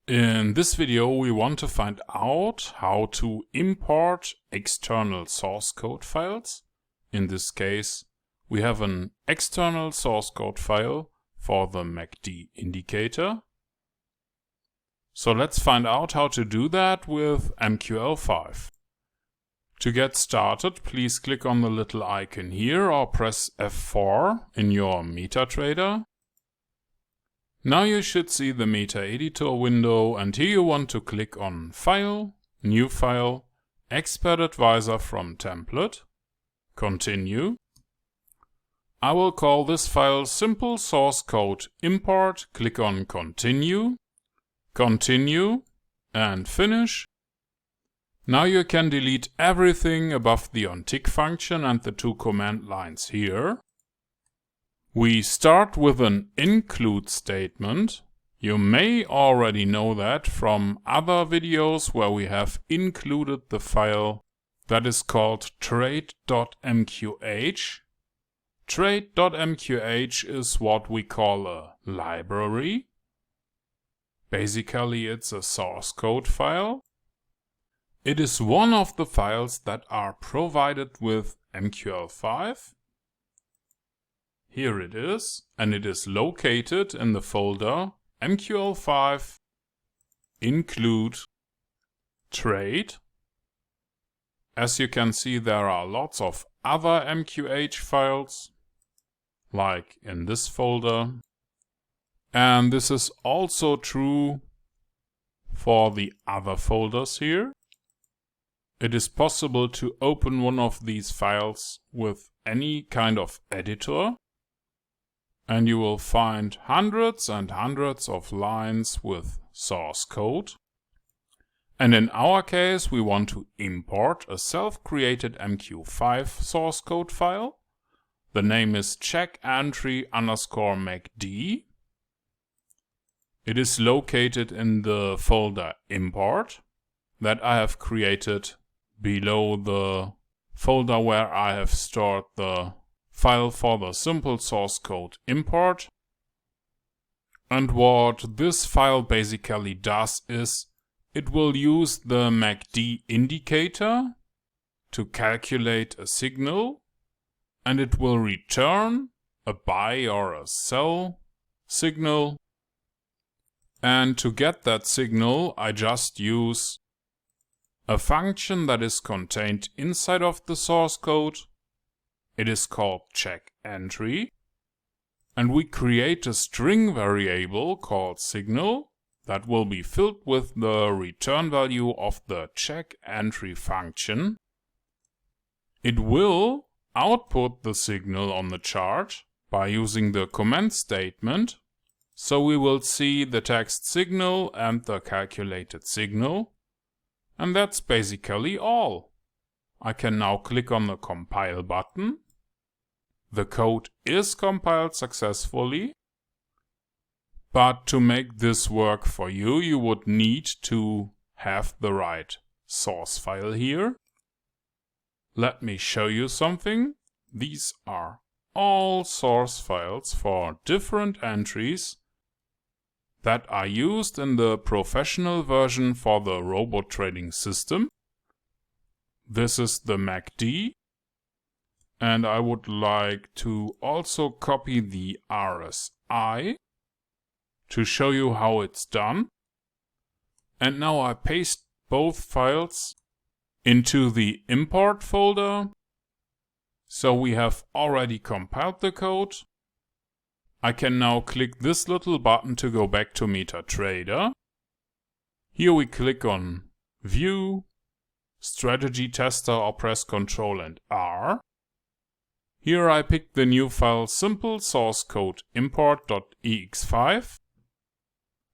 In this video we want to find out how to import external source code files. In this case we have an external source code file for the MACD indicator. So let's find out how to do that with MQL5. To get started, please click on the little icon here or press F4 in your MetaTrader. Now you should see the MetaEditor window, and here you want to click on File, New File, Expert Advisor from Template, Continue. I will call this file Simple Source Code Import, click on Continue, Continue and Finish. Now you can delete everything above the onTick function and the two command lines here. We start with an include statement. You may already know that from other videos where we have included the file that is called Trade.mqh. Trade.mqh is what we call a library. Basically, it's a source code file. It is one of the files that are provided with MQL5. Here it is, and it is located in the folder MQL5 include trade. As you can see, there are lots of other MQH files, like in this folder. And this is also true for the other folders here. It is possible to open one of these files with any kind of editor. And you will find hundreds and hundreds of lines with source code. And in our case, we want to import a self-created MQ5 source code file. The name is checkentry_MACD. It is located in the folder import that I have created below the folder where I have stored the file for the simple source code import. And what this file basically does is it will use the MACD indicator to calculate a signal, and it will return a buy or a sell signal. And to get that signal, I just use a function that is contained inside of the source code. It is called checkEntry, and we create a string variable called signal that will be filled with the return value of the checkEntry function. It will output the signal on the chart by using the comment statement, so we will see the text signal and the calculated signal, and that's basically all. I can now click on the compile button. The code is compiled successfully, but to make this work for you, you would need to have the right source file here. Let me show you something. These are all source files for different entries that are used in the professional version for the robot trading system. This is the MACD. And I would like to also copy the RSI to show you how it's done. And now I paste both files into the import folder. So we have already compiled the code. I can now click this little button to go back to MetaTrader. Here we click on View, Strategy Tester, or press Ctrl and R. Here I pick the new file simple source code import.ex5.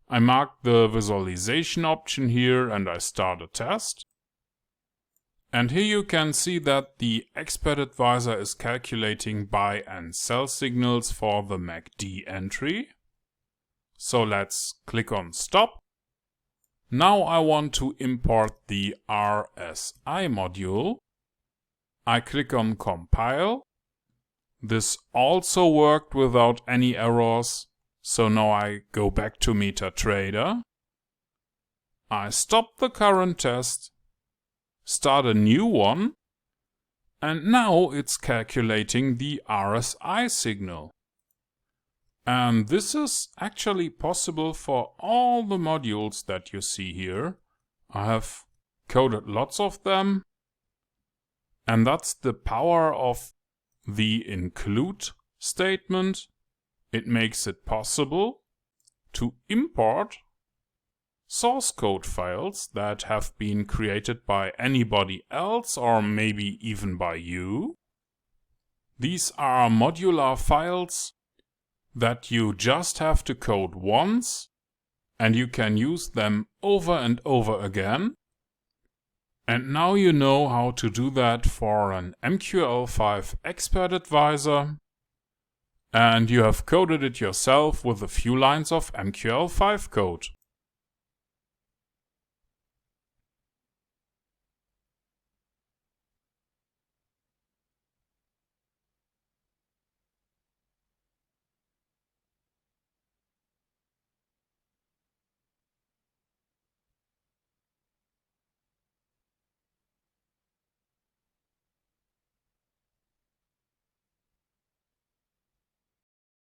I mark the visualization option here and I start a test. And here you can see that the Expert Advisor is calculating buy and sell signals for the MACD entry. So let's click on Stop. Now I want to import the RSI module. I click on Compile. This also worked without any errors, so now I go back to MetaTrader. I stop the current test, start a new one, and now it's calculating the RSI signal. And this is actually possible for all the modules that you see here. I have coded lots of them, and that's the power of the include statement. It makes it possible to import source code files that have been created by anybody else or maybe even by you. These are modular files that you just have to code once, and you can use them over and over again. And now you know how to do that for an MQL5 expert advisor, and you have coded it yourself with a few lines of MQL5 code.